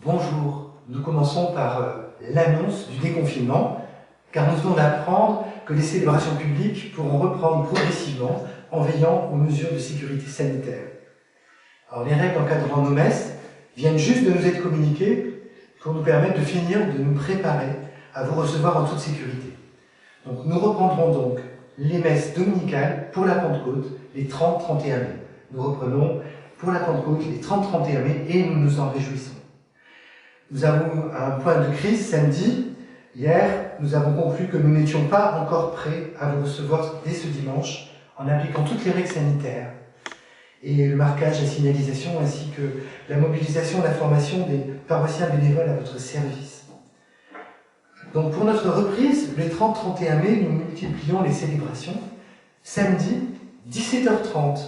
Bonjour, nous commençons par l'annonce du déconfinement, car nous venons d'apprendre que les célébrations publiques pourront reprendre progressivement en veillant aux mesures de sécurité sanitaire. Alors, les règles encadrant nos messes viennent juste de nous être communiquées pour nous permettre de finir de nous préparer à vous recevoir en toute sécurité. Donc, nous reprendrons donc les messes dominicales pour la Pentecôte les 30-31 mai. Nous reprenons pour la Pentecôte les 30-31 mai et nous nous en réjouissons. Nous avons un point de crise samedi. Hier, nous avons conclu que nous n'étions pas encore prêts à vous recevoir dès ce dimanche en appliquant toutes les règles sanitaires et le marquage, la signalisation ainsi que la mobilisation d'information des paroissiens bénévoles à votre service. Donc pour notre reprise, les 30-31 mai, nous multiplions les célébrations. Samedi, 17h30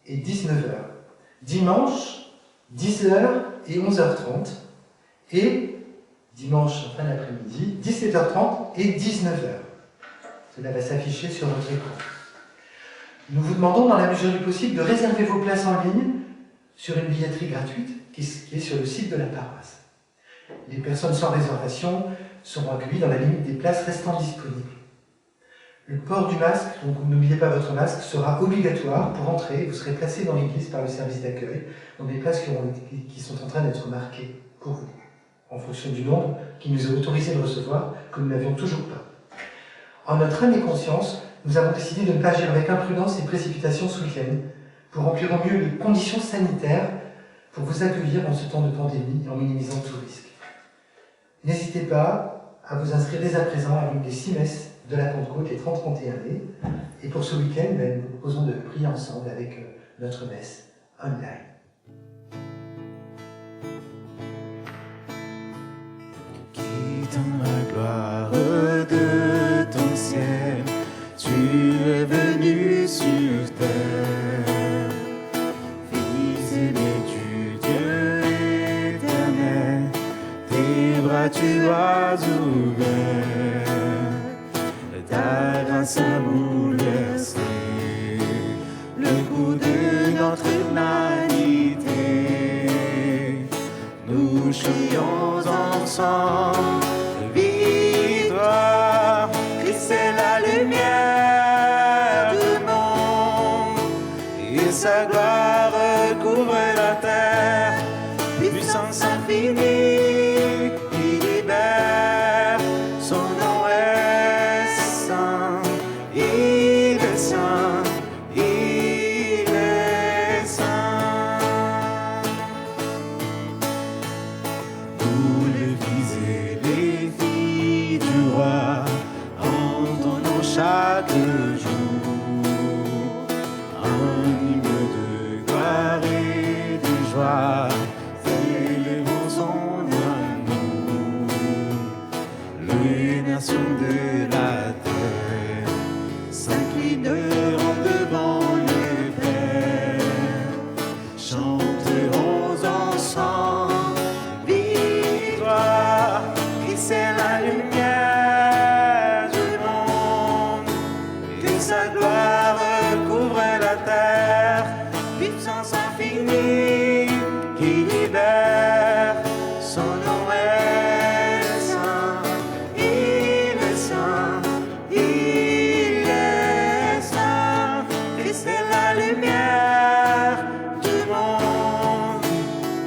et 19h. Dimanche, 10h et 11h30. Et dimanche en fin d'après-midi, 17h30 et 19h. Cela va s'afficher sur votre écran. Nous vous demandons, dans la mesure du possible, de réserver vos places en ligne sur une billetterie gratuite qui est sur le site de la paroisse. Les personnes sans réservation seront accueillies dans la limite des places restant disponibles. Le port du masque, donc n'oubliez pas votre masque, sera obligatoire pour entrer. Vous serez placé dans l'église par le service d'accueil, dans des places qui sont en train d'être marquées pour vous, en fonction du nombre qui nous est autorisé de recevoir, que nous n'avions toujours pas. En notre âme et conscience, nous avons décidé de ne pas agir avec imprudence et précipitation ce week-end, pour remplir au mieux les conditions sanitaires pour vous accueillir en ce temps de pandémie et en minimisant tout risque. N'hésitez pas à vous inscrire dès à présent à l'une des 6 messes de la Pentecôte, les 30-31 mai. Et pour ce week-end, nous vous proposons de prier ensemble avec notre messe online. Dans la gloire de ton ciel, tu es venu sur terre, visible du Dieu éternel, tes bras tu as ouverts, ta grâce a bouleversé le cours de notre humanité. Nous chantons ensemble. Sa gloire couvre la terre, puissance infinie, il libère, son nom est saint, il est saint, il est saint. Tous les fils et les filles du roi entendons chaque jour célébrons son amour, les nations de la terre s'inclineront devant le Père, chanterons ensemble, victoire, Christ est la lumière du monde, que sa gloire couvre la terre, puissance infinie. Son nom est saint, il est saint, il est saint. Christ est la lumière du monde,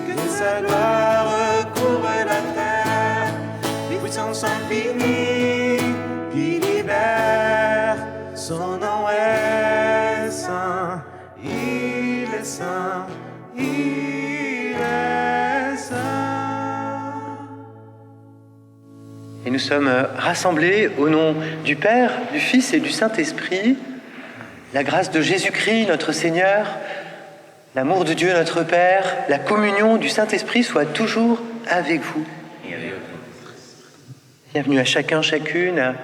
que sa gloire couvre la terre, puissance infinie qui libère. Son nom est saint, il est saint, Et nous sommes rassemblés au nom du Père, du Fils et du Saint-Esprit. La grâce de Jésus-Christ, notre Seigneur, l'amour de Dieu, notre Père, la communion du Saint-Esprit soit toujours avec vous. Bienvenue à chacun, chacune,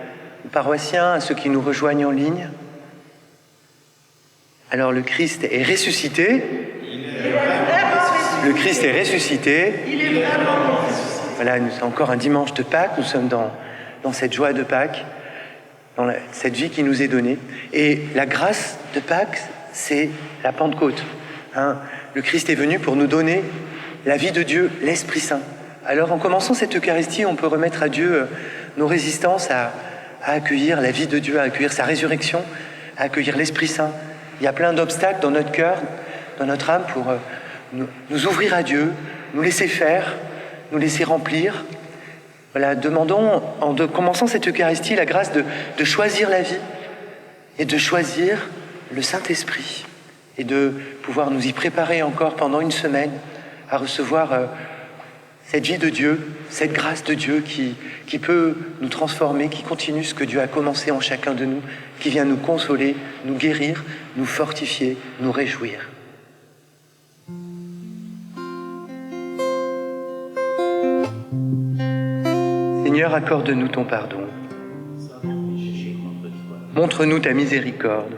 aux paroissiens, à ceux qui nous rejoignent en ligne. Alors le Christ est ressuscité. Le Christ est ressuscité. Voilà, c'est encore un dimanche de Pâques, nous sommes dans cette joie de Pâques, dans cette vie qui nous est donnée. Et la grâce de Pâques, c'est la Pentecôte. Le Christ est venu pour nous donner la vie de Dieu, l'Esprit Saint. Alors en commençant cette Eucharistie, on peut remettre à Dieu nos résistances à accueillir la vie de Dieu, à accueillir sa résurrection, à accueillir l'Esprit Saint. Il y a plein d'obstacles dans notre cœur, dans notre âme pour nous ouvrir à Dieu, nous laisser faire, nous laisser remplir. Voilà, demandons en commençant cette Eucharistie la grâce de choisir la vie et de choisir le Saint-Esprit et de pouvoir nous y préparer encore pendant une semaine à recevoir cette vie de Dieu, cette grâce de Dieu qui peut nous transformer, qui continue ce que Dieu a commencé en chacun de nous, qui vient nous consoler, nous guérir, nous fortifier, nous réjouir. Seigneur, accorde-nous ton pardon. Montre-nous ta miséricorde.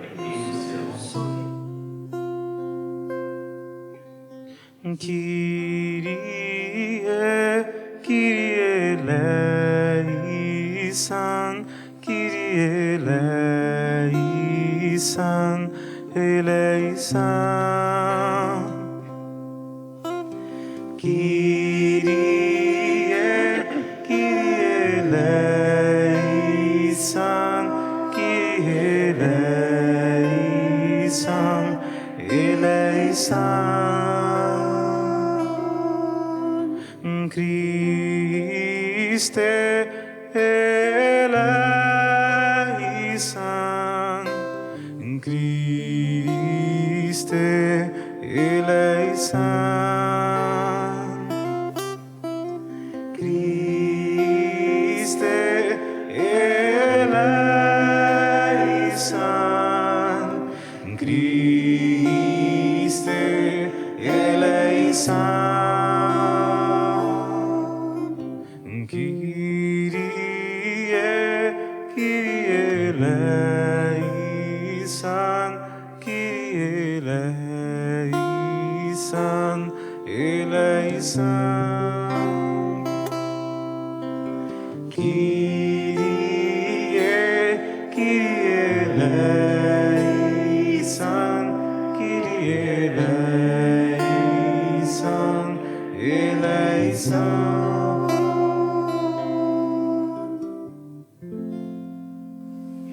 Kyrie, Kyrie eleison, Kyrie eleison, eleison. Kyrie, Kyrie eleison, Kyrie eleison, eleison. Christe eleison, Christe eleison, Christe eleison, Christe eleison.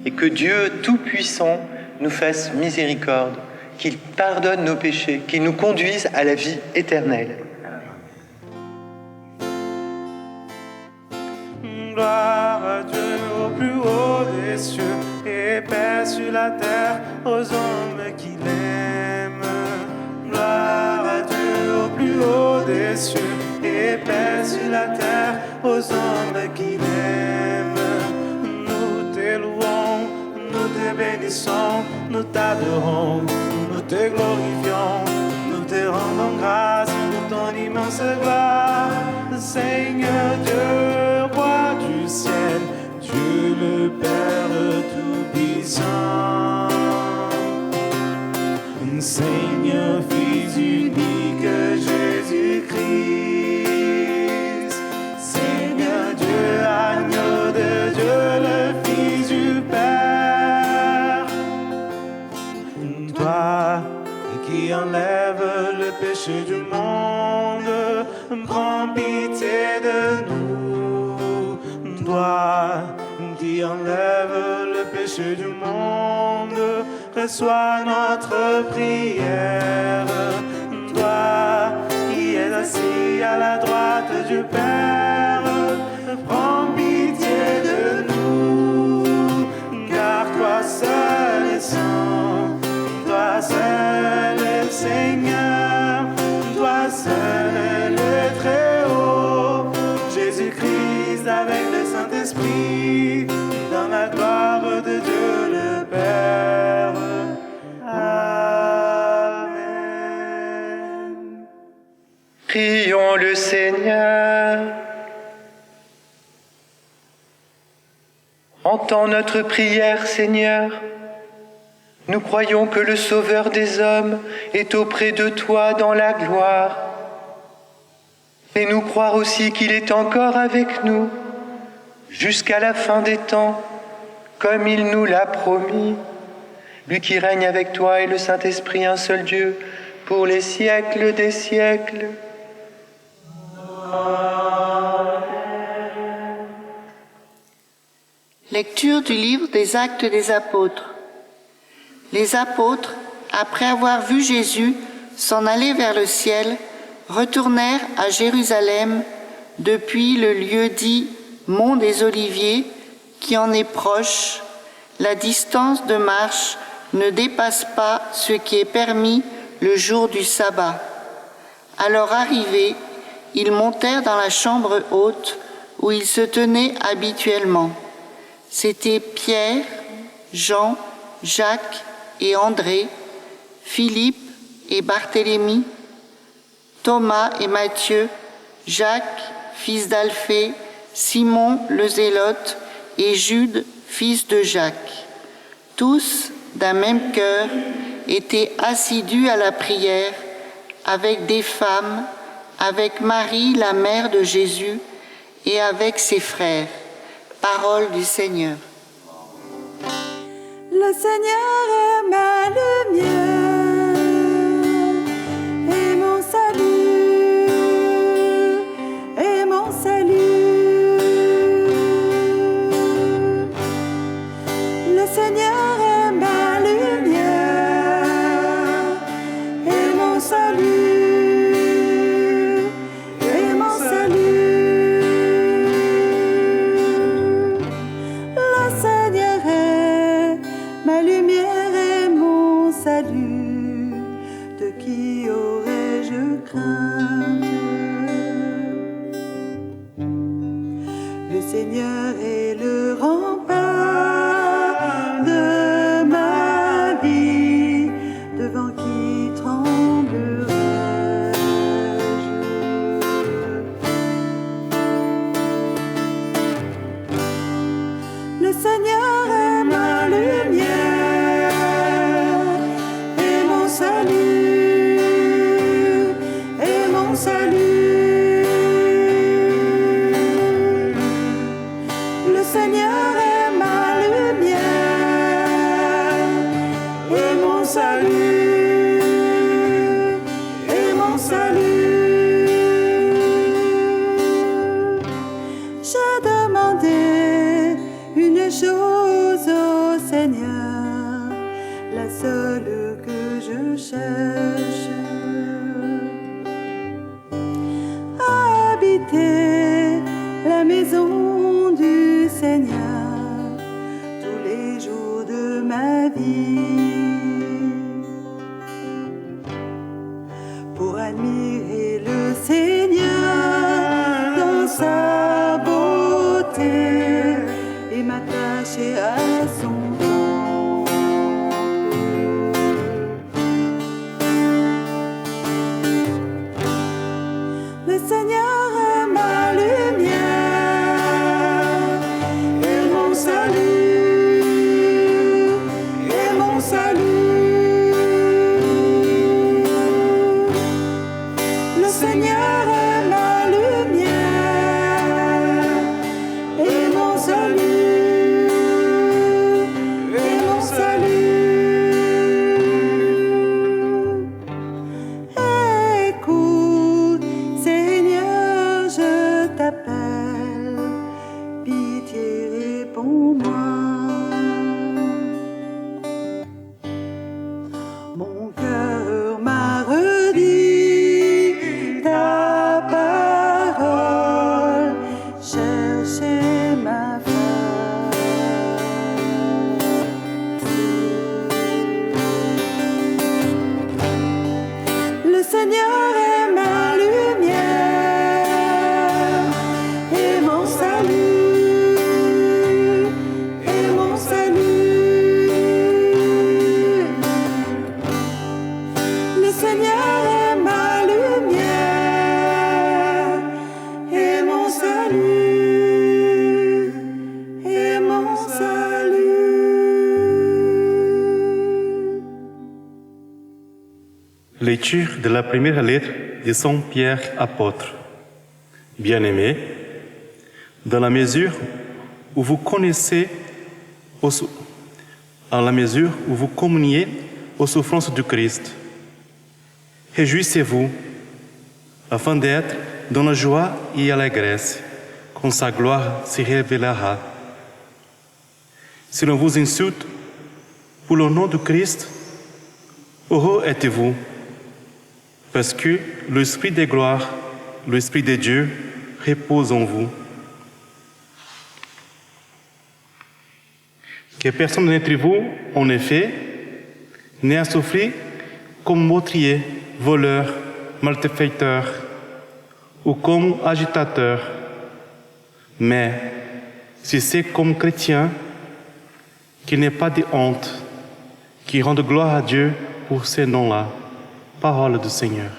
Et que Dieu Tout-Puissant nous fasse miséricorde, qu'il pardonne nos péchés, qu'il nous conduise à la vie éternelle. Gloire à Dieu au plus haut des cieux et paix sur la terre aux hommes qui l'aiment. Gloire à Dieu au plus haut des cieux et paix sur la terre aux hommes qui l'aiment. Nous te louons, nous te bénissons, nous t'adorons, nous te glorifions, nous te rendons grâce pour ton immense gloire. Seigneur Dieu, roi du ciel, Dieu le Père Tout-Puissant. Seigneur, Fils unique, Jésus-Christ. Seigneur Dieu, agneau de Dieu, le Fils du Père. Toi qui enlèves le péché du monde, prends pitié de nous. Toi qui enlèves le péché du monde, reçois notre prière. Toi qui es assis à la droite du Père, prends pitié de nous. Car toi seul est saint, toi seul est Seigneur, toi seul est le Très-Haut, Jésus-Christ avec le Saint-Esprit, dans la gloire de Dieu le Père. Amen. Prions le Seigneur. Entends notre prière, Seigneur. Nous croyons que le Sauveur des hommes est auprès de toi dans la gloire. Fais-nous croire aussi qu'il est encore avec nous jusqu'à la fin des temps, comme il nous l'a promis. Lui qui règne avec toi et le Saint-Esprit, un seul Dieu, pour les siècles des siècles. Amen. Lecture du livre des Actes des Apôtres. Les apôtres, après avoir vu Jésus s'en aller vers le ciel, retournèrent à Jérusalem depuis le lieu dit Mont des Oliviers, qui en est proche. La distance de marche ne dépasse pas ce qui est permis le jour du sabbat. À leur arrivée, ils montèrent dans la chambre haute où ils se tenaient habituellement. C'étaient Pierre, Jean, Jacques et André, Philippe et Barthélemy, Thomas et Matthieu, Jacques, fils d'Alphée, Simon le Zélote et Jude, fils de Jacques. Tous, d'un même cœur, étaient assidus à la prière avec des femmes, avec Marie, la mère de Jésus, et avec ses frères. Parole du Seigneur. Le Seigneur est ma lumière et mon salut, et mon salut. Le Seigneur est ma lumière et mon salut, et mon salut. Le Seigneur est ma lumière et mon salut, de qui aurais-je crainte? Le Seigneur est le rempart de ma vie, devant qui tremblerai-je? Le Seigneur est ma lumière et mon salut, et mon salut. Le Seigneur est ma lumière et mon salut, et mon salut. J'ai demandé une chose au Seigneur, la seule que je cherche, à habiter la maison du Seigneur tous les jours de ma vie, pour admirer le Seigneur dans sa beauté et m'attacher à son temple. Le Seigneur est ma lumière et mon salut, et mon salut. Le Seigneur est ma lumière et mon salut, et mon salut. Écoute, Seigneur, je t'appelle, pitié, réponds-moi. Mon cœur m'a redit ta parole, cherchez ma face. Le Seigneur est ma lumière et mon salut, et mon salut. Le Seigneur est ma lumière et mon salut, et mon salut. Lecture de la première lettre de Saint Pierre apôtre. Bien-aimés, dans la mesure où vous connaissez, à la mesure où vous communiez aux souffrances du Christ, réjouissez-vous afin d'être dans la joie et l'allégresse quand sa gloire se révélera. Si l'on vous insulte pour le nom de Christ, heureux êtes-vous, parce que l'Esprit de gloire, l'Esprit de Dieu repose en vous. Que personne d'entre vous, en effet, n'ait à souffrir comme meurtrier, voleur, malfaiteur ou comme agitateur, mais si c'est comme chrétien, qu'il n'ait pas de honte, qui rende gloire à Dieu pour ces noms-là. Parole du Seigneur.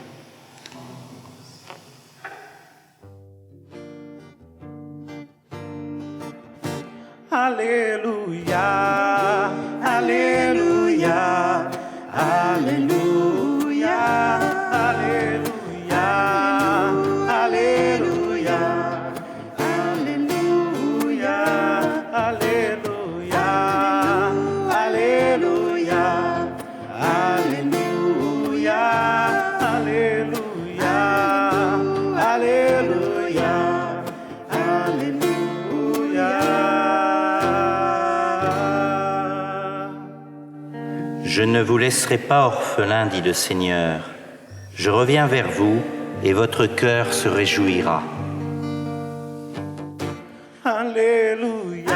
Alléluia, Alléluia, Alléluia, Alléluia, Alléluia, Alléluia, Alléluia, Alléluia, Alléluia, Alléluia, Alléluia, Alléluia. Je ne vous laisserai pas orphelin, dit le Seigneur. Je reviens vers vous et votre cœur se réjouira. Alléluia,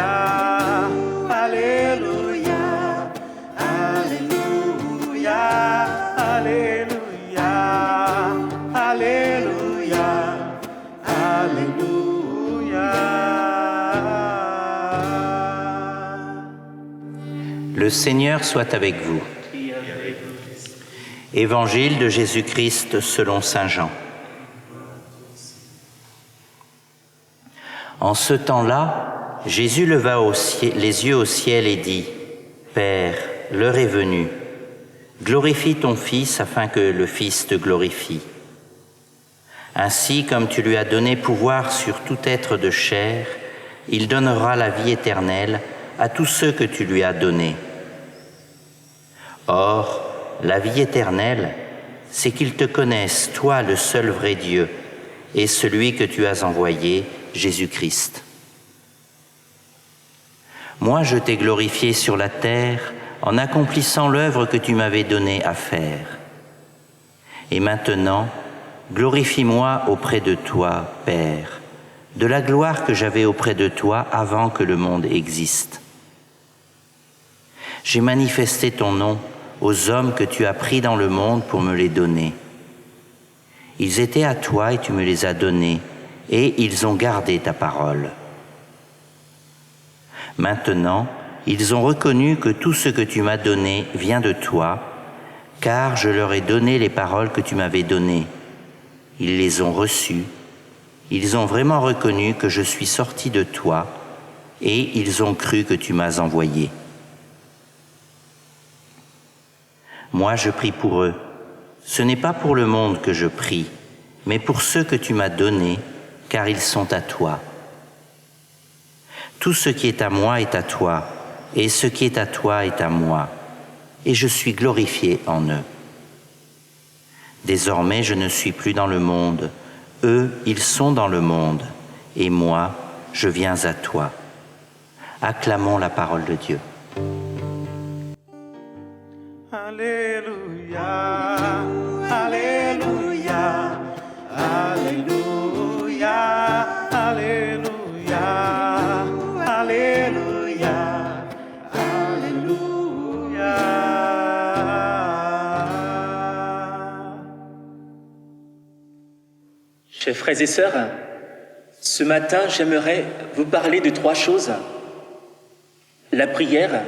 Alléluia, Alléluia, Alléluia, Alléluia, Alléluia. Le Seigneur soit avec vous. Évangile de Jésus-Christ selon saint Jean. En ce temps-là, Jésus leva les yeux au ciel et dit : Père, l'heure est venue. Glorifie ton Fils afin que le Fils te glorifie. Ainsi, comme tu lui as donné pouvoir sur tout être de chair, il donnera la vie éternelle à tous ceux que tu lui as donnés. Or, la vie éternelle, c'est qu'ils te connaissent, toi, le seul vrai Dieu, et celui que tu as envoyé, Jésus-Christ. Moi, je t'ai glorifié sur la terre en accomplissant l'œuvre que tu m'avais donnée à faire. Et maintenant, glorifie-moi auprès de toi, Père, de la gloire que j'avais auprès de toi avant que le monde existe. J'ai manifesté ton nom aux hommes que tu as pris dans le monde pour me les donner. Ils étaient à toi et tu me les as donnés, et ils ont gardé ta parole. Maintenant, ils ont reconnu que tout ce que tu m'as donné vient de toi, car je leur ai donné les paroles que tu m'avais données. Ils les ont reçues, ils ont vraiment reconnu que je suis sorti de toi, et ils ont cru que tu m'as envoyé. Moi, je prie pour eux. Ce n'est pas pour le monde que je prie, mais pour ceux que tu m'as donnés, car ils sont à toi. Tout ce qui est à moi est à toi, et ce qui est à toi est à moi, et je suis glorifié en eux. Désormais, je ne suis plus dans le monde. Eux, ils sont dans le monde, et moi, je viens à toi. Acclamons la parole de Dieu. Alléluia, Alléluia, Alléluia, Alléluia, Alléluia, Alléluia. Chers frères et sœurs, ce matin, j'aimerais vous parler de 3 choses. La prière,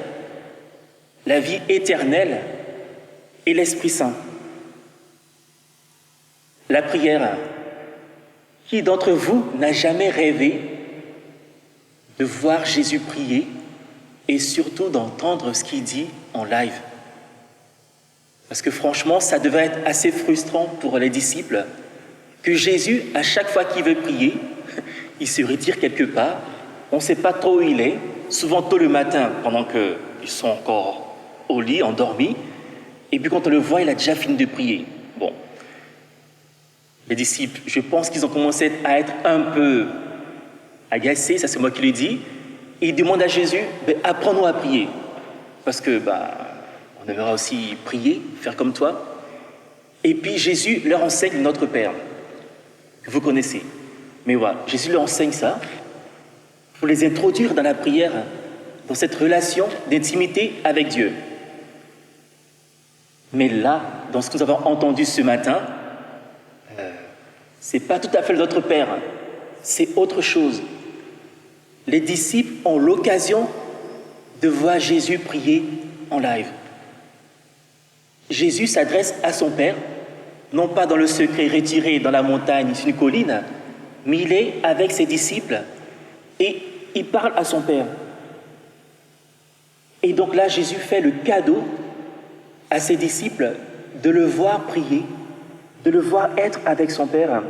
la vie éternelle et l'Esprit Saint. La prière. Qui d'entre vous n'a jamais rêvé de voir Jésus prier et surtout d'entendre ce qu'il dit en live? Parce que franchement, ça devait être assez frustrant pour les disciples que Jésus, à chaque fois qu'il veut prier, il se retire quelque part, on ne sait pas trop où il est, souvent tôt le matin, pendant qu'ils sont encore au lit, endormis, et puis quand on le voit, il a déjà fini de prier. Bon, les disciples, je pense qu'ils ont commencé à être un peu agacés, ça c'est moi qui le dis, Et ils demandent à Jésus, apprends-nous à prier. Parce que on aimerait aussi prier, faire comme toi. Et puis Jésus leur enseigne notre Père, que vous connaissez. Mais voilà, Jésus leur enseigne ça pour les introduire dans la prière, dans cette relation d'intimité avec Dieu. Mais là, dans ce que nous avons entendu ce matin, c'est pas tout à fait notre Père, c'est autre chose. Les disciples ont l'occasion de voir Jésus prier en live. Jésus s'adresse à son Père, non pas dans le secret retiré dans la montagne, sur une colline, mais il est avec ses disciples et il parle à son Père. Et donc là, Jésus fait le cadeau à ses disciples de le voir prier, de le voir être avec son Père.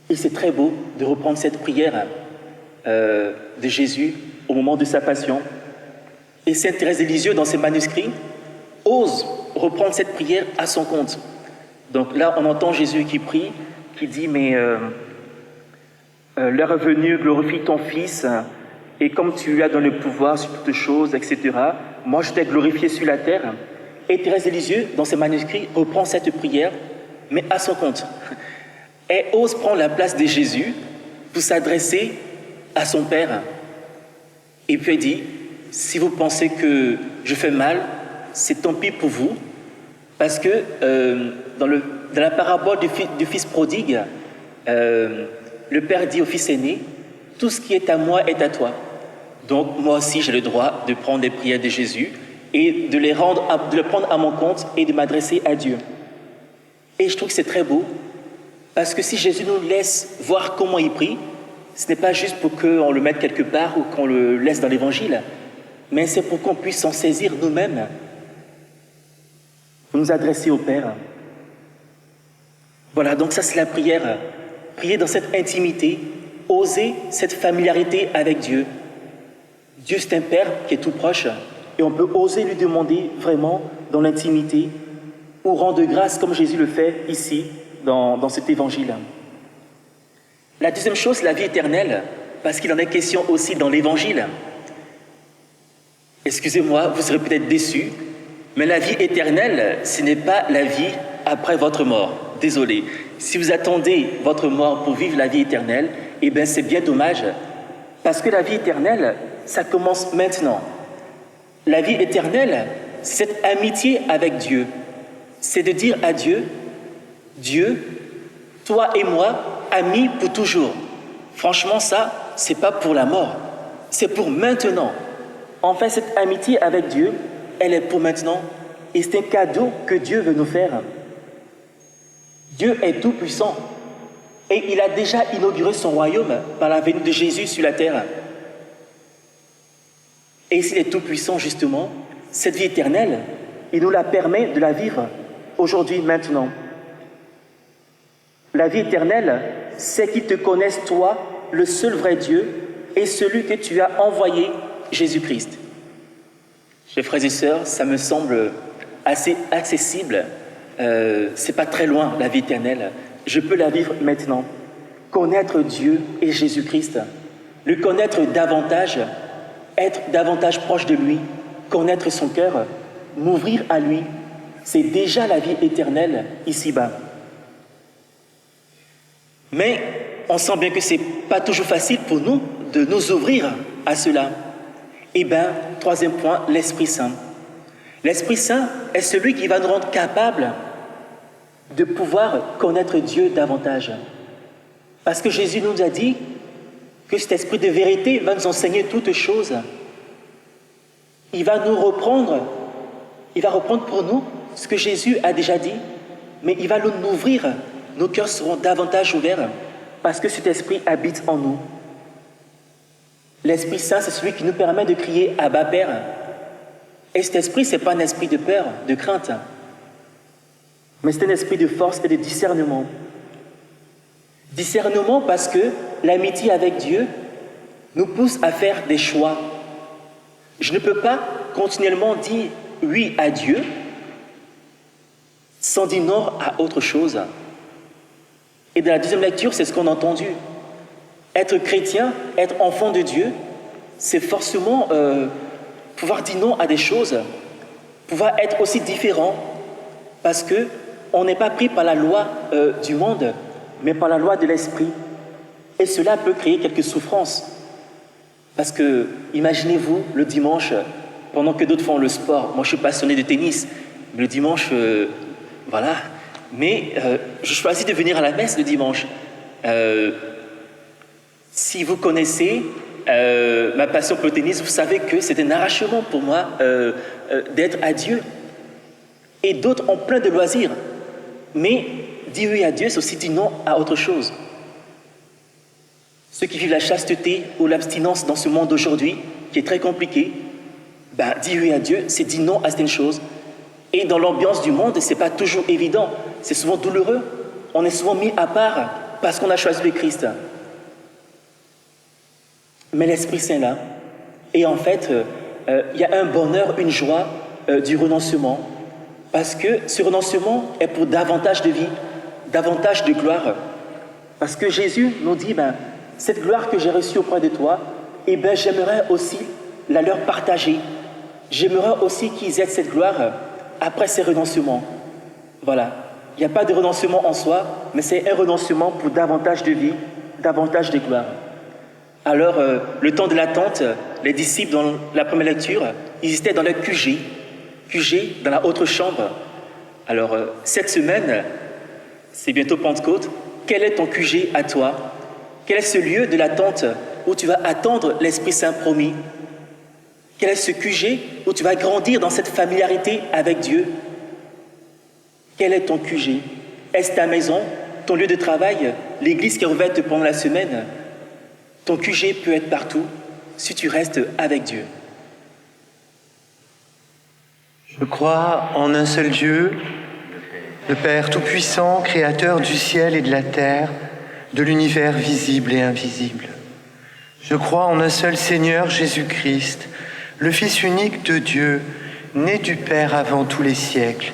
Et c'est très beau de reprendre cette prière de Jésus au moment de sa passion. Et Sainte Thérèse de Lisieux, dans ses manuscrits, ose reprendre cette prière à son compte. Donc là, on entend Jésus qui prie, qui dit « Mais l'heure est venue, glorifie ton Fils, et comme tu lui as donné le pouvoir sur toutes choses, etc., moi je t'ai glorifié sur la terre. » Et Thérèse de Lisieux, dans ses manuscrits, reprend cette prière, mais à son compte. Elle ose prendre la place de Jésus pour s'adresser à son Père. Et puis elle dit, si vous pensez que je fais mal, c'est tant pis pour vous, parce que dans la parabole du fils prodigue, le père dit au fils aîné, tout ce qui est à moi est à toi. Donc moi aussi j'ai le droit de prendre les prières de Jésus et de les prendre à mon compte et de m'adresser à Dieu. Et je trouve que c'est très beau, parce que si Jésus nous laisse voir comment il prie, ce n'est pas juste pour qu'on le mette quelque part ou qu'on le laisse dans l'Évangile, mais c'est pour qu'on puisse s'en saisir nous-mêmes, pour nous adresser au Père. Voilà, donc ça c'est la prière. Prier dans cette intimité, oser cette familiarité avec Dieu. Dieu c'est un Père qui est tout proche, et on peut oser lui demander vraiment dans l'intimité, ou rendre grâce comme Jésus le fait ici, dans cet évangile. La deuxième chose, la vie éternelle, parce qu'il en est question aussi dans l'évangile. Excusez-moi, vous serez peut-être déçus, mais la vie éternelle, ce n'est pas la vie après votre mort. Désolé. Si vous attendez votre mort pour vivre la vie éternelle, eh bien c'est bien dommage, parce que la vie éternelle, ça commence maintenant. La vie éternelle, c'est cette amitié avec Dieu. C'est de dire à Dieu, Dieu, toi et moi, amis pour toujours. Franchement, ça, c'est pas pour la mort, c'est pour maintenant. En fait, cette amitié avec Dieu, elle est pour maintenant, et c'est un cadeau que Dieu veut nous faire. Dieu est tout-puissant, et il a déjà inauguré son royaume par la venue de Jésus sur la terre. Et s'il est tout-puissant, justement, cette vie éternelle, il nous la permet de la vivre aujourd'hui, maintenant. La vie éternelle, c'est qu'ils te connaissent, toi, le seul vrai Dieu, et celui que tu as envoyé, Jésus-Christ. Chers frères et sœurs, ça me semble assez accessible. C'est pas très loin, la vie éternelle. Je peux la vivre maintenant. Connaître Dieu et Jésus-Christ, le connaître davantage, être davantage proche de lui, connaître son cœur, m'ouvrir à lui, c'est déjà la vie éternelle ici-bas. Mais on sent bien que ce n'est pas toujours facile pour nous de nous ouvrir à cela. Eh bien, troisième point, l'Esprit Saint. L'Esprit Saint est celui qui va nous rendre capables de pouvoir connaître Dieu davantage. Parce que Jésus nous a dit que cet Esprit de vérité va nous enseigner toutes choses. Il va reprendre pour nous ce que Jésus a déjà dit, mais il va nous ouvrir. Nos cœurs seront davantage ouverts parce que cet Esprit habite en nous. L'Esprit Saint, c'est celui qui nous permet de crier « Abba, Père ». Et cet esprit, ce n'est pas un esprit de peur, de crainte, mais c'est un esprit de force et de discernement. Discernement parce que l'amitié avec Dieu nous pousse à faire des choix. Je ne peux pas continuellement dire oui à Dieu sans dire non à autre chose. Et dans la deuxième lecture, c'est ce qu'on a entendu. Être chrétien, être enfant de Dieu, c'est forcément pouvoir dire non à des choses, pouvoir être aussi différent, parce que on n'est pas pris par la loi du monde, mais par la loi de l'esprit. Et cela peut créer quelques souffrances. Parce que, imaginez-vous, le dimanche, pendant que d'autres font le sport, moi je suis passionné de tennis, mais le dimanche, voilà, mais je choisis de venir à la messe le dimanche. Si vous connaissez ma passion pour le tennis, vous savez que c'est un arrachement pour moi d'être à Dieu. Et d'autres ont plein de loisirs. Mais dire oui à Dieu, c'est aussi dire non à autre chose. Ceux qui vivent la chasteté ou l'abstinence dans ce monde d'aujourd'hui, qui est très compliqué, dire oui à Dieu, c'est dire non à certaines choses. Et dans l'ambiance du monde, ce n'est pas toujours évident. C'est souvent douloureux. On est souvent mis à part parce qu'on a choisi le Christ. Mais l'Esprit Saint là, et en fait, il y a un bonheur, une joie du renoncement. Parce que ce renoncement est pour davantage de vie, davantage de gloire. Parce que Jésus nous dit, cette gloire que j'ai reçue auprès de toi, j'aimerais aussi la leur partager. J'aimerais aussi qu'ils aient cette gloire après ces renoncements. Voilà. Il n'y a pas de renoncement en soi, mais c'est un renoncement pour davantage de vie, davantage de gloire. Alors, le temps de l'attente, les disciples, dans la première lecture, ils étaient dans le QG, dans la autre chambre. Alors, cette semaine, c'est bientôt Pentecôte. Quel est ton QG à toi? Quel est ce lieu de l'attente où tu vas attendre l'Esprit Saint promis? Quel est ce QG où tu vas grandir dans cette familiarité avec Dieu? Quel est ton QG? Est-ce ta maison, ton lieu de travail, l'église qui est ouverte pendant la semaine? Ton QG peut être partout si tu restes avec Dieu. Je crois en un seul Dieu, le Père Tout-Puissant, Créateur du ciel et de la terre, de l'univers visible et invisible. Je crois en un seul Seigneur Jésus-Christ, le Fils unique de Dieu, né du Père avant tous les siècles.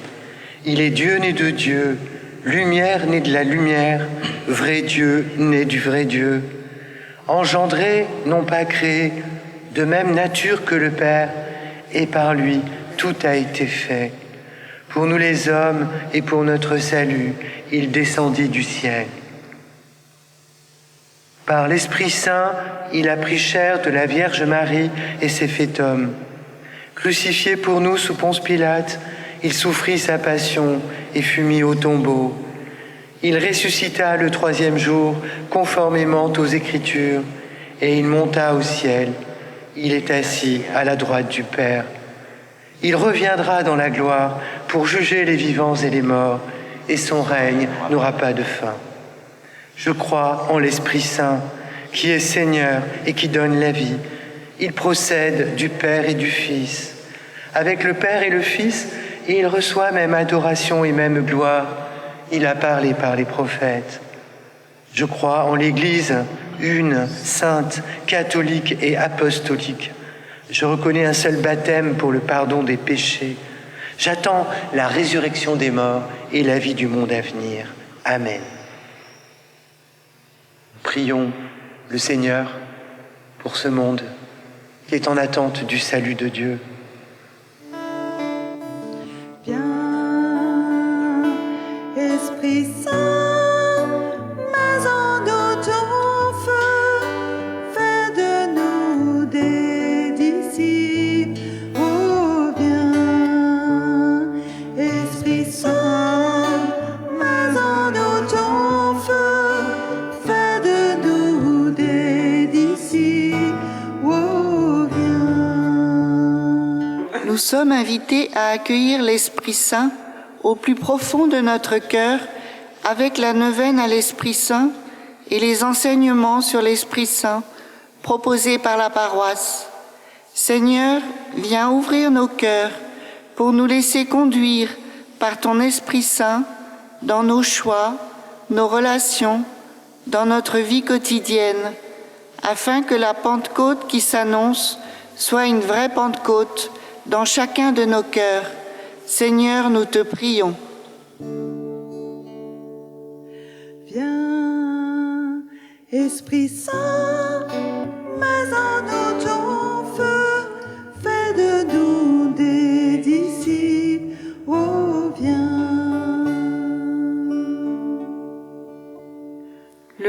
Il est Dieu né de Dieu, lumière né de la lumière, vrai Dieu né du vrai Dieu, engendré, non pas créé, de même nature que le Père, et par lui tout a été fait. Pour nous les hommes et pour notre salut, il descendit du ciel. Par l'Esprit Saint, il a pris chair de la Vierge Marie et s'est fait homme. Crucifié pour nous sous Ponce Pilate, il souffrit sa passion et fut mis au tombeau. Il ressuscita le 3e jour, conformément aux Écritures, et il monta au ciel. Il est assis à la droite du Père. Il reviendra dans la gloire pour juger les vivants et les morts, et son règne n'aura pas de fin. Je crois en l'Esprit Saint, qui est Seigneur et qui donne la vie. Il procède du Père et du Fils. Avec le Père et le Fils, il reçoit même adoration et même gloire. Il a parlé par les prophètes. Je crois en l'Église, une, sainte, catholique et apostolique. Je reconnais un seul baptême pour le pardon des péchés. J'attends la résurrection des morts et la vie du monde à venir. Amen. Prions le Seigneur pour ce monde qui est en attente du salut de Dieu. Viens, Esprit Saint, maison de ton feu, fais de nous des disciples. Oh, viens, Esprit Saint, maison de ton feu, fais de nous des disciples. Oh, viens. Nous sommes invités à accueillir l'Esprit Saint au plus profond de notre cœur avec la neuvaine à l'Esprit Saint et les enseignements sur l'Esprit Saint proposés par la paroisse. Seigneur, viens ouvrir nos cœurs pour nous laisser conduire par ton Esprit Saint dans nos choix, nos relations, dans notre vie quotidienne, afin que la Pentecôte qui s'annonce soit une vraie Pentecôte dans chacun de nos cœurs. Seigneur, nous te prions. Viens, Esprit Saint, maison de ton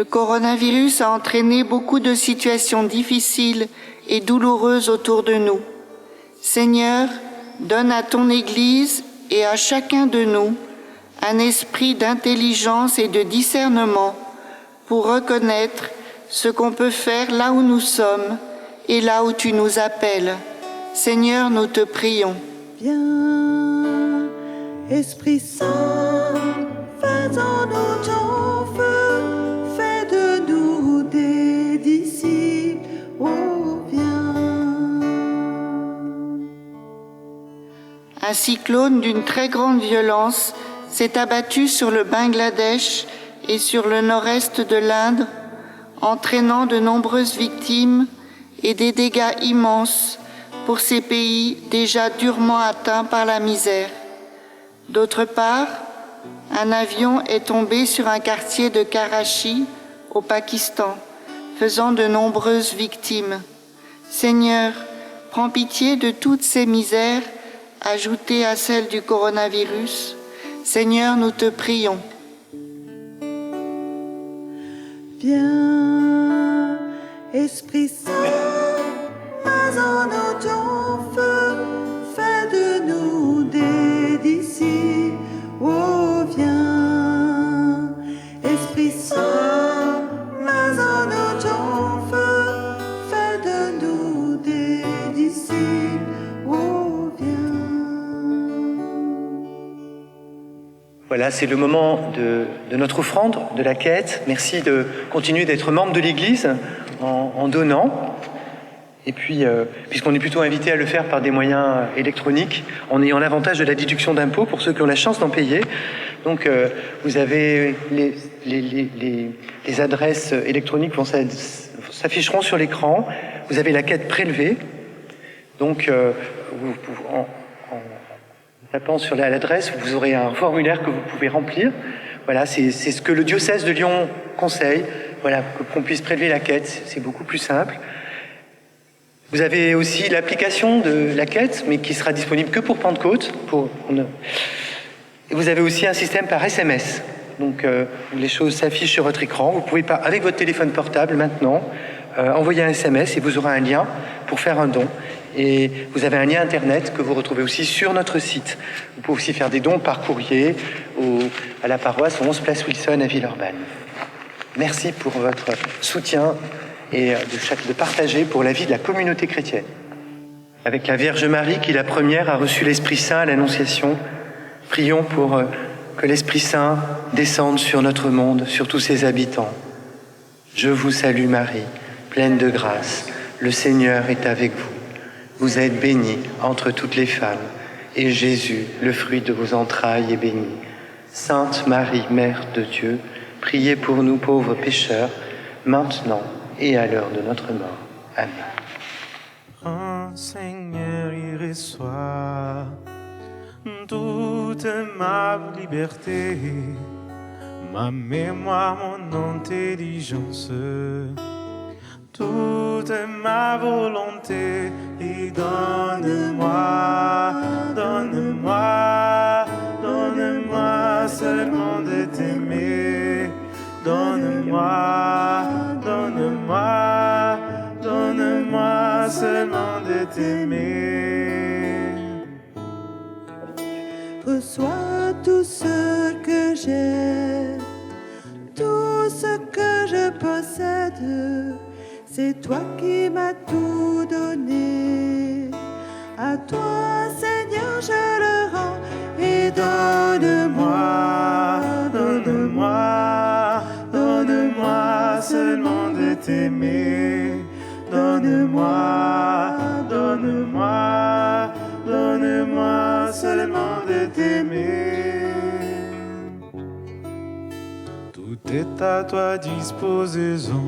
Le coronavirus a entraîné beaucoup de situations difficiles et douloureuses autour de nous. Seigneur, donne à ton Église et à chacun de nous un esprit d'intelligence et de discernement pour reconnaître ce qu'on peut faire là où nous sommes et là où tu nous appelles. Seigneur, nous te prions. Viens, Esprit Saint, faisons-nous ton feu, fais de nous des disciples. Oh, viens. Un cyclone d'une très grande violence s'est abattu sur le Bangladesh et sur le nord-est de l'Inde, entraînant de nombreuses victimes et des dégâts immenses pour ces pays déjà durement atteints par la misère. D'autre part, un avion est tombé sur un quartier de Karachi, au Pakistan, faisant de nombreuses victimes. Seigneur, prends pitié de toutes ces misères ajoutées à celles du coronavirus. Seigneur, nous te prions. Viens, Esprit Saint, faisons-nous ton feu, fais de nous des disciples. Oh, viens, Esprit Saint, faisons-nous ton feu, fais de nous des disciples. Oh, viens. Voilà, c'est le moment de notre offrande, de la quête. Merci de continuer d'être membre de l'Église en donnant. Et puis, puisqu'on est plutôt invité à le faire par des moyens électroniques, en ayant l'avantage de la déduction d'impôts pour ceux qui ont la chance d'en payer. Donc, vous avez les adresses électroniques s'afficheront sur l'écran. Vous avez la quête prélevée. Donc, en tapant sur l'adresse, vous aurez un formulaire que vous pouvez remplir. Voilà, c'est ce que le diocèse de Lyon conseille. Voilà, qu'on puisse prélever la quête, c'est beaucoup plus simple. Vous avez aussi l'application de la quête, mais qui sera disponible que pour Pentecôte. Et vous avez aussi un système par SMS. Donc, les choses s'affichent sur votre écran. Vous pouvez, avec votre téléphone portable maintenant, envoyer un SMS et vous aurez un lien pour faire un don. Et vous avez un lien Internet que vous retrouvez aussi sur notre site. Vous pouvez aussi faire des dons par courrier à la paroisse 11 Place Wilson à Villeurbanne. Merci pour votre soutien et de partager pour la vie de la communauté chrétienne. Avec la Vierge Marie qui, la première, a reçu l'Esprit Saint à l'Annonciation, prions pour que l'Esprit Saint descende sur notre monde, sur tous ses habitants. Je vous salue Marie, pleine de grâce, le Seigneur est avec vous. Vous êtes bénie entre toutes les femmes, et Jésus, le fruit de vos entrailles, est béni. Sainte Marie, Mère de Dieu, priez pour nous pauvres pécheurs, maintenant et à l'heure de notre mort. Amen. Oh Seigneur, il reçoit toute ma liberté, ma mémoire, mon intelligence, toute ma volonté, et donne-moi seulement de t'aimer. Donne-moi seulement de t'aimer. Reçois tout ce que j'ai, tout ce que je possède. C'est toi qui m'as tout donné. À toi, Seigneur, je le rends. Et donne-moi seulement de t'aimer. Donne-moi seulement de t'aimer. Tout est à toi disposition,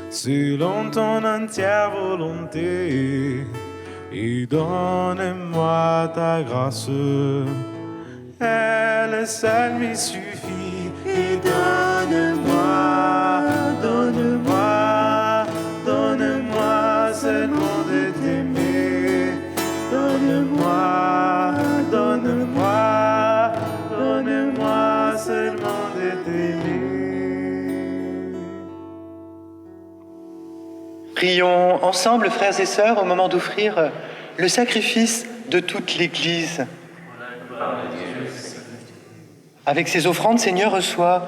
selon ton entière volonté, et donne-moi ta grâce, elle seule me suffit. Et donne-moi seulement de t'aimer. Donne-moi seulement de t'aimer. Prions ensemble, frères et sœurs, au moment d'offrir le sacrifice de toute l'Église. Avec ces offrandes, Seigneur, reçois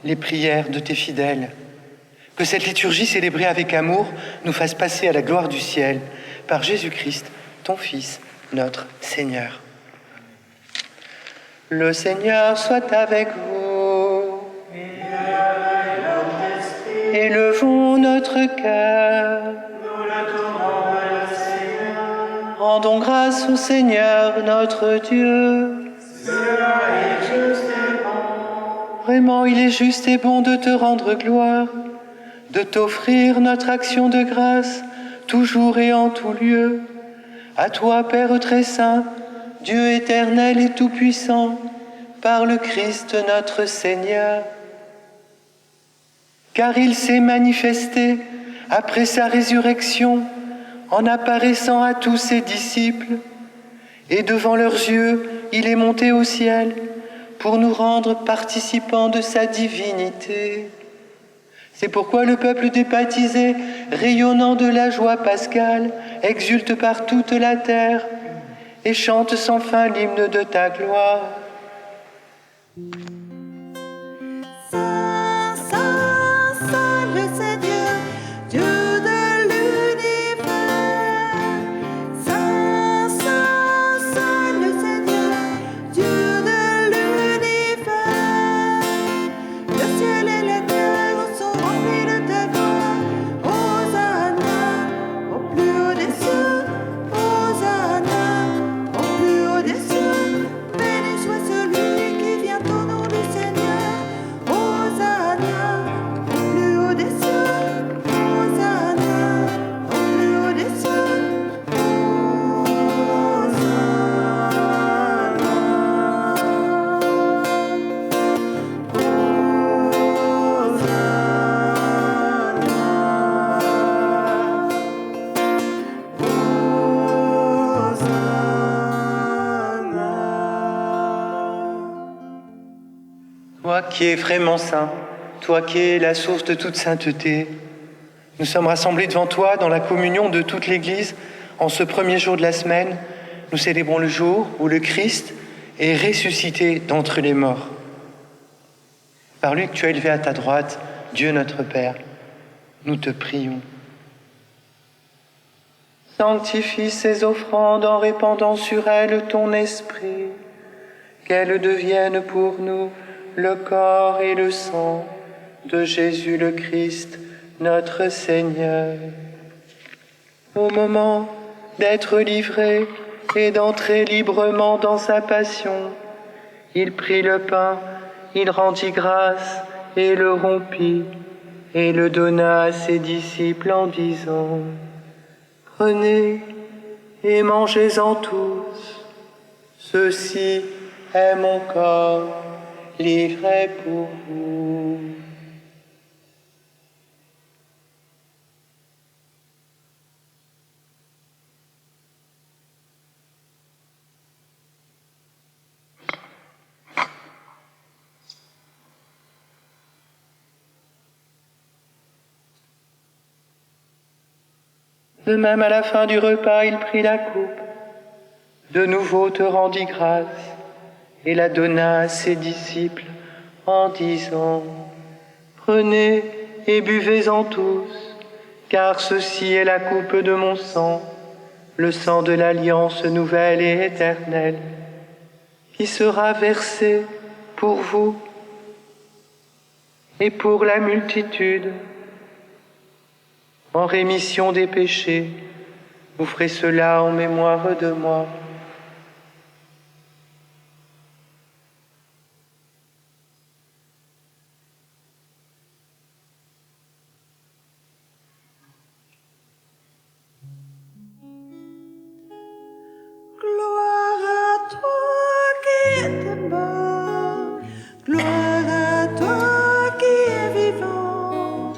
les prières de tes fidèles. Que cette liturgie célébrée avec amour nous fasse passer à la gloire du ciel par Jésus-Christ, ton Fils, notre Seigneur. Le Seigneur soit avec vous. Élevons notre cœur. Nous le tournons vers le Seigneur. Rendons grâce au Seigneur, notre Dieu. Cela est juste et bon. Vraiment, il est juste et bon de te rendre gloire, de t'offrir notre action de grâce, toujours et en tout lieu. À toi, Père très saint, Dieu éternel et tout-puissant, par le Christ notre Seigneur. Car il s'est manifesté après sa résurrection en apparaissant à tous ses disciples, et devant leurs yeux, il est monté au ciel pour nous rendre participants de sa divinité. C'est pourquoi le peuple des baptisés, rayonnant de la joie pascale, exulte par toute la terre et chante sans fin l'hymne de ta gloire. Saint, Saint, Saint le Seigneur, Dieu de l'univers. Saint, Saint, Saint le Seigneur, Dieu de l'univers. Le ciel et la terre sont remplis de ta gloire. Hosanna au plus haut des cieux. Hosanna au plus haut des cieux. Béni soit celui qui vient au nom du Seigneur. Hosanna au plus haut des cieux. Hosanna au plus haut des cieux. Toi qui es vraiment saint, toi qui es la source de toute sainteté, nous sommes rassemblés devant toi dans la communion de toute l'Église. En ce premier jour de la semaine, nous célébrons le jour où le Christ est ressuscité d'entre les morts. Par lui que tu as élevé à ta droite, Dieu notre Père, nous te prions. Sanctifie ces offrandes en répandant sur elles ton esprit, qu'elles deviennent pour nous le corps et le sang de Jésus le Christ, notre Seigneur. Au moment d'être livré et d'entrer librement dans sa passion, il prit le pain, il rendit grâce et le rompit et le donna à ses disciples en disant : Prenez et mangez-en tous, ceci est mon corps livré pour vous. De même, à la fin du repas, il prit la coupe, de nouveau te rendit grâce, et la donna à ses disciples en disant : Prenez et buvez-en tous, car ceci est la coupe de mon sang, le sang de l'alliance nouvelle et éternelle, qui sera versé pour vous et pour la multitude en rémission des péchés. Vous ferez cela en mémoire de moi. Gloire à toi qui es mort, gloire à toi qui es vivant,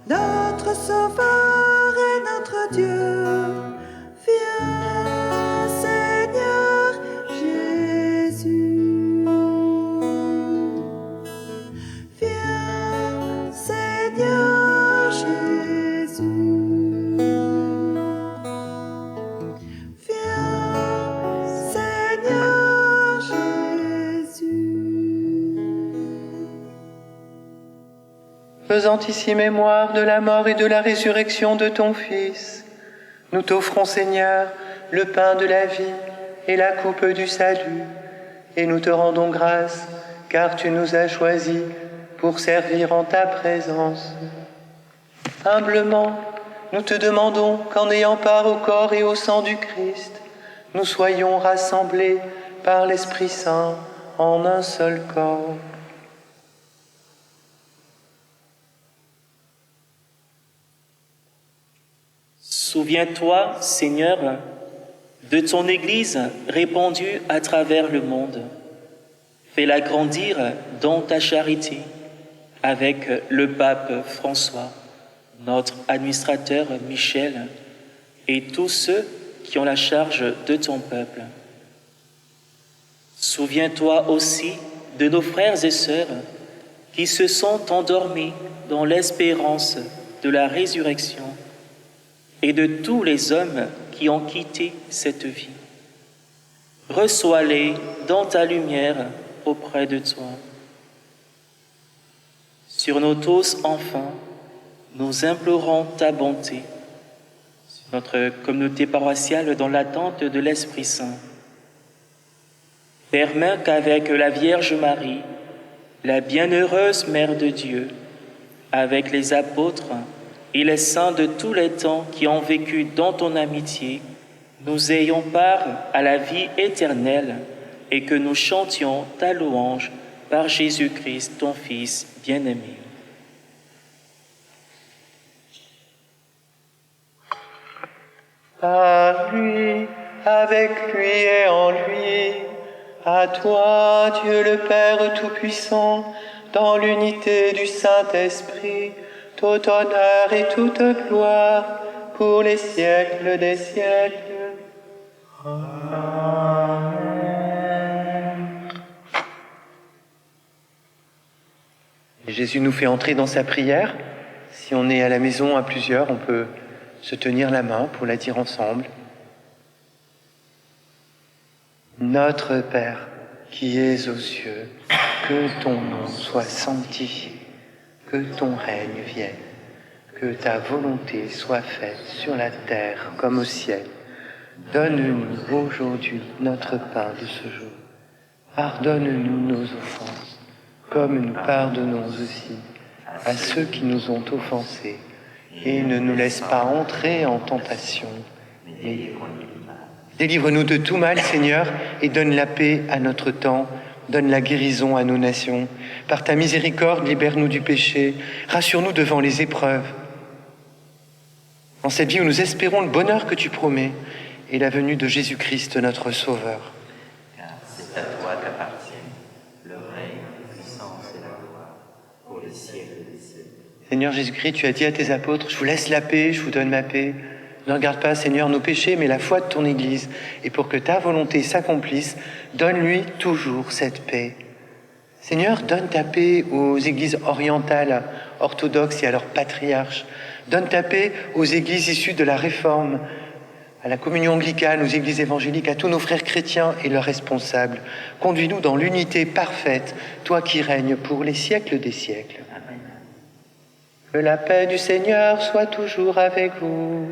notre Sauveur et notre Dieu. Viens, Seigneur Jésus. Viens, Seigneur Jésus. faisant ici mémoire de la mort et de la résurrection de ton Fils, nous t'offrons, Seigneur, le pain de la vie et la coupe du salut, et nous te rendons grâce, car tu nous as choisis pour servir en ta présence. Humblement, nous te demandons qu'en ayant part au corps et au sang du Christ, nous soyons rassemblés par l'Esprit Saint en un seul corps. Souviens-toi, Seigneur, de ton Église répandue à travers le monde. Fais-la grandir dans ta charité avec le pape François, notre administrateur Michel et tous ceux qui ont la charge de ton peuple. Souviens-toi aussi de nos frères et sœurs qui se sont endormis dans l'espérance de la résurrection et de tous les hommes qui ont quitté cette vie. Reçois-les dans ta lumière auprès de toi. Sur nous tous, enfants, nous implorons ta bonté. Sur notre communauté paroissiale dans l'attente de l'Esprit Saint. Permets qu'avec la Vierge Marie, la bienheureuse Mère de Dieu, avec les apôtres et les saints de tous les temps qui ont vécu dans ton amitié, nous ayons part à la vie éternelle et que nous chantions ta louange par Jésus-Christ, ton Fils bien-aimé. Par lui, avec lui et en lui, à toi, Dieu le Père Tout-Puissant, dans l'unité du Saint-Esprit, tout honneur et toute gloire pour les siècles des siècles. Amen. Jésus nous fait entrer dans sa prière. Si on est à la maison à plusieurs, on peut se tenir la main pour la dire ensemble. Notre Père, qui es aux cieux, que ton nom soit sanctifié, que ton règne vienne, que ta volonté soit faite sur la terre comme au ciel. Donne-nous aujourd'hui notre pain de ce jour. Pardonne-nous nos offenses, comme nous pardonnons aussi à ceux qui nous ont offensés. Et ne nous laisse pas entrer en tentation, mais délivre-nous de tout mal, Seigneur, et donne la paix à notre temps, donne la guérison à nos nations. Par ta miséricorde, libère-nous du péché, rassure-nous devant les épreuves. En cette vie où nous espérons le bonheur que tu promets et la venue de Jésus-Christ, notre Sauveur. Car c'est à toi qu'appartiennent le règne, la puissance et la gloire pour les siècles des siècles. Seigneur Jésus-Christ, tu as dit à tes apôtres, je vous laisse la paix, je vous donne ma paix. Ne regarde pas, Seigneur, nos péchés, mais la foi de ton Église. Et pour que ta volonté s'accomplisse, donne-lui toujours cette paix. Seigneur, donne ta paix aux églises orientales, orthodoxes et à leurs patriarches. Donne ta paix aux églises issues de la Réforme, à la communion anglicane, aux églises évangéliques, à tous nos frères chrétiens et leurs responsables. Conduis-nous dans l'unité parfaite, toi qui règnes pour les siècles des siècles. Amen. Que la paix du Seigneur soit toujours avec vous.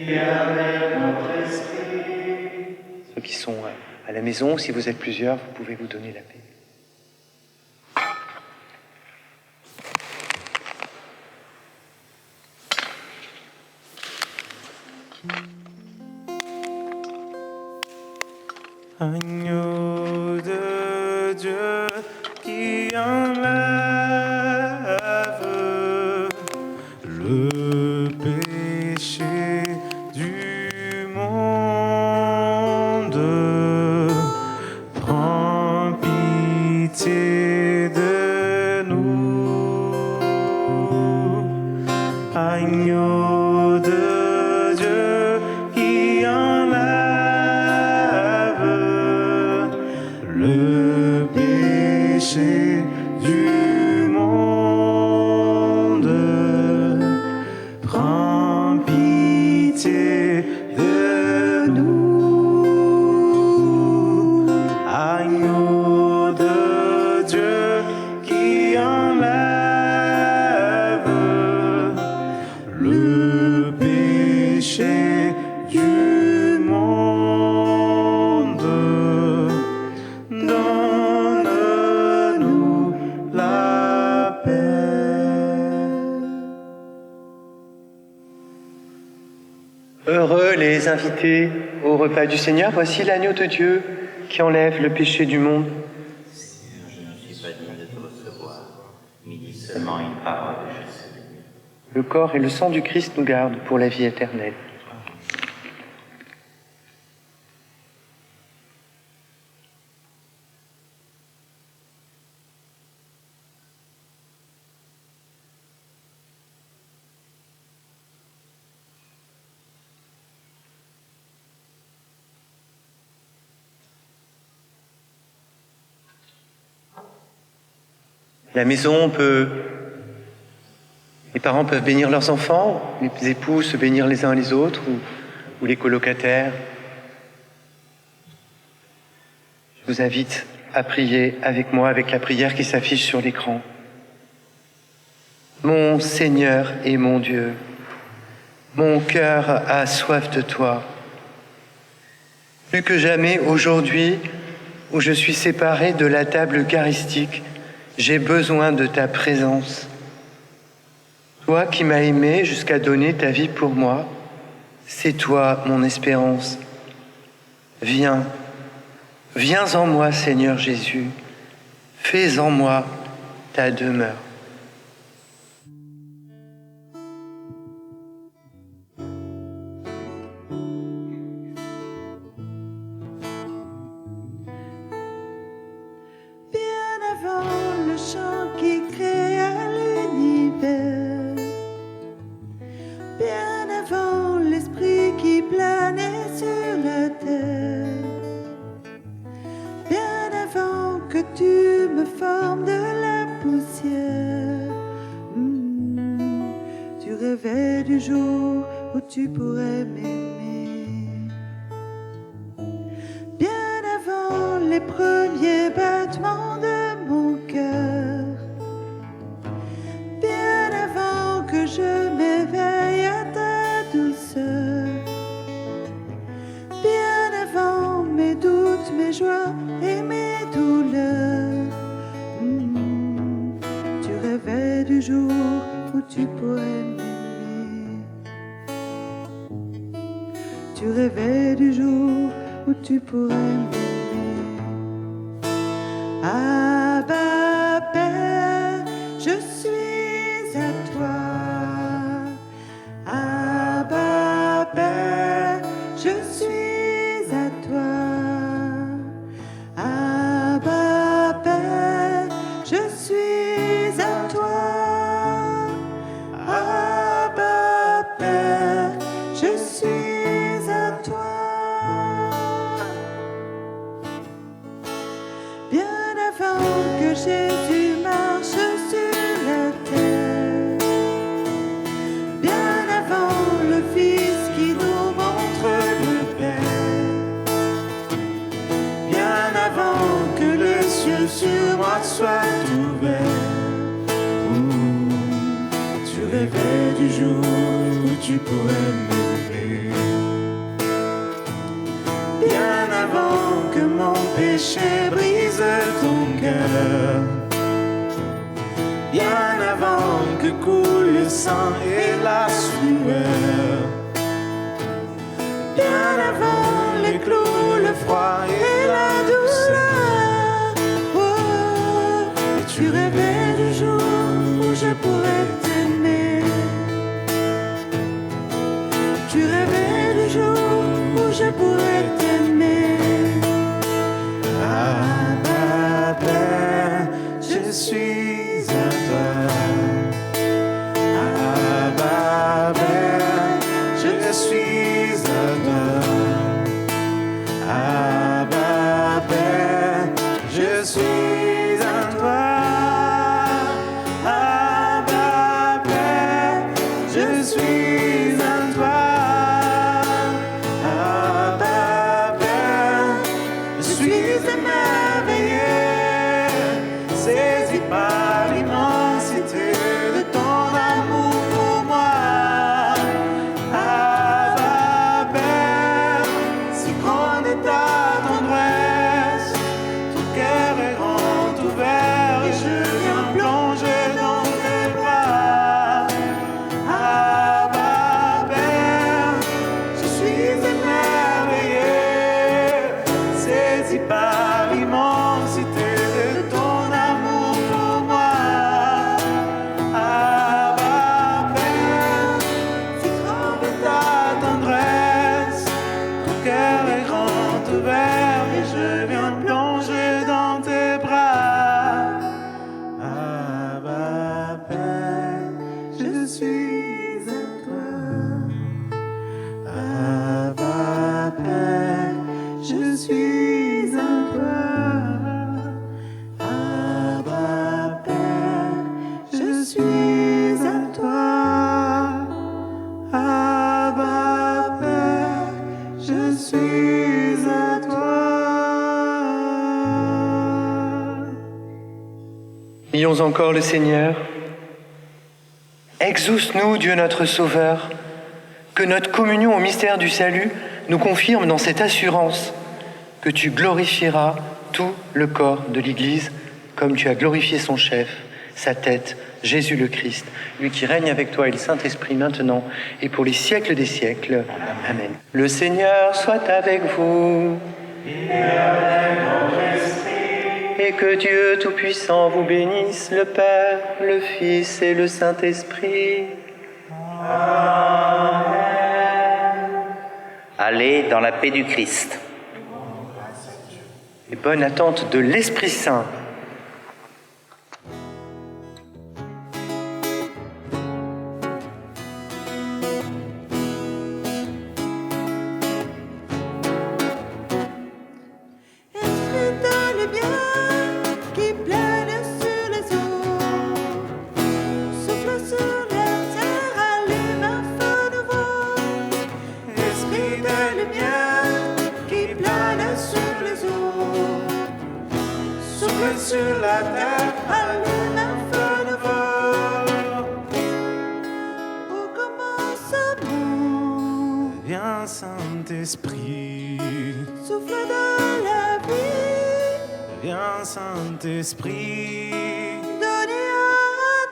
Et avec notre esprit. Ceux qui sont à la maison, si vous êtes plusieurs, vous pouvez vous donner la paix. Agneau de Dieu qui enlève le péché du monde, prends pitié de nous. Agneau de Dieu qui enlève le péché du monde, prends pitié de nous. Agneau de Dieu qui enlève le péché du monde. Donne-nous la paix. Heureux les invités au repas du Seigneur. Voici l'agneau de Dieu qui enlève le péché du monde. Seigneur, je ne suis pas digne de te recevoir, mais dis seulement une parole et je serai. Le corps et le sang du Christ nous gardent pour la vie éternelle. La maison les parents peuvent bénir leurs enfants, les époux se bénir les uns les autres, ou les colocataires. Je vous invite à prier avec moi, avec la prière qui s'affiche sur l'écran. Mon Seigneur et mon Dieu, mon cœur a soif de toi. Plus que jamais aujourd'hui, où je suis séparé de la table eucharistique, j'ai besoin de ta présence. Toi qui m'as aimé jusqu'à donner ta vie pour moi, c'est toi mon espérance. Viens, viens en moi, Seigneur Jésus, fais en moi ta demeure. Bien avant le chant qui créa l'univers, bien avant l'esprit qui planait sur la terre, bien avant que tu me formes de la poussière, tu rêvais du jour où tu pourrais m'aimer. Bien avant les premiers battements de mon cœur, bien avant que je m'éveille à ta douceur, bien avant mes doutes, mes joies et mes douleurs, tu rêvais du jour où tu pourrais m'aimer. Tu rêvais du jour où tu pourrais m'aimer. Abba Père, je suis à toi. Abba Père, je suis à toi. Abba Père, je suis à toi. Abba Père, je suis à toi. Bien avant que Jésus marche sur la terre, bien avant le Fils qui nous montre le Père, bien avant que les cieux sur moi soient ouverts, tu rêvais du jour où tu pourrais m'aimer. Bien avant que mon péché brise ton cœur, bien avant que coule le sang et la sueur, bien avant les clous, le froid et la douceur, et tu rêvais du jour où je pourrais t'aimer. Tu rêvais du jour où je pourrais t'aimer. Abba Père, je suis à toi. Abba Père, je suis à toi. Abba Père, je suis à toi. Abba Père, je suis à toi. Abba Père, je suis émerveillé, saisi par l'immensité de ton amour pour moi. Père, je suis à toi. Abba, Père, je suis à toi. Abba, Père, je suis à toi. Prions encore le Seigneur. Exauce-nous, Dieu notre Sauveur, que notre communion au mystère du salut nous confirme dans cette assurance que tu glorifieras tout le corps de l'Église comme tu as glorifié son chef, sa tête, Jésus le Christ, lui qui règne avec toi et le Saint-Esprit maintenant et pour les siècles des siècles. Amen. Le Seigneur soit avec vous. Et que Dieu Tout-Puissant vous bénisse, le Père, le Fils et le Saint-Esprit. Allez dans la paix du Christ. Et bonne attente de l'Esprit Saint. Esprit de lumière qui plane sur les eaux, souffle sur la terre, allume un feu nouveau. Esprit de lumière qui plane sur les eaux, souffle sur la terre, allume un feu nouveau. Au commencement, Viens Saint-Esprit, souffle de la vie, viens Saint-Esprit, donnez à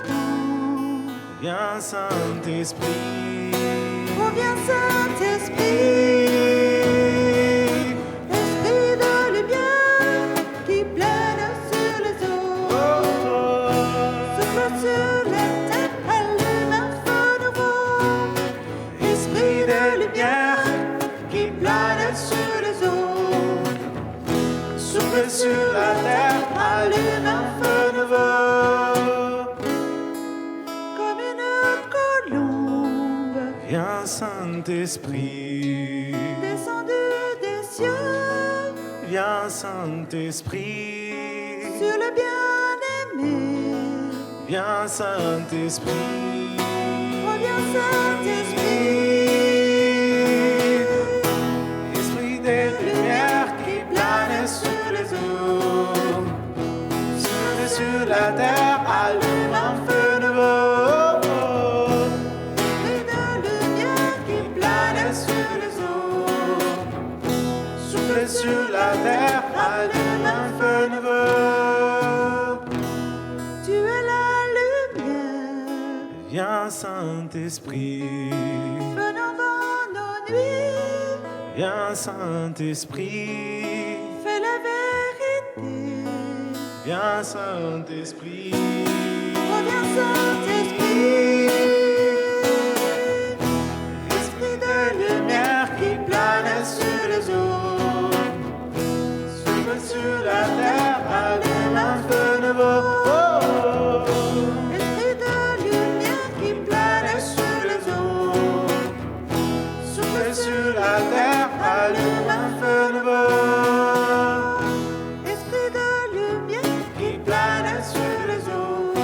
nous. viens Saint-Esprit. Reviens Saint-Esprit, Esprit de lumière qui plane sur les eaux, souffle sur la terre, allume un feu nouveau. Esprit de lumière qui plane sur les eaux, souffle sur la terre, allume un feu nouveau. Comme une colombe Viens Saint-Esprit, descendu des cieux viens Saint-Esprit, sur le bien-aimé. viens Saint-Esprit. Reviens Saint-Esprit, Esprit des lumières qui plane sur les eaux, souffle sur la terre, allume un feu nouveau. Esprit de lumière qui plane sur les eaux, Souffle sur la terre, allume un feu nouveau. tu es la lumière, Viens Saint-Esprit, venant dans nos nuits, viens Saint-Esprit, fais la vérité. viens Saint-Esprit. Reviens Saint-Esprit, Esprit de lumière qui plane sur les eaux, Souffle sur la terre, allume un feu nouveau. Esprit de lumière qui plane sur les eaux, Souffle sur la terre, allume un feu nouveau. Esprit de lumière qui plane sur les eaux,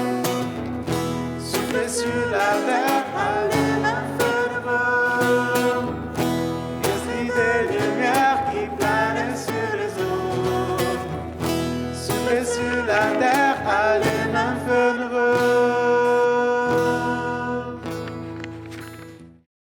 Souffle sur la terre, allume un feu nouveau. esprit des lumières qui plane sur les eaux. Souffle sur la terre,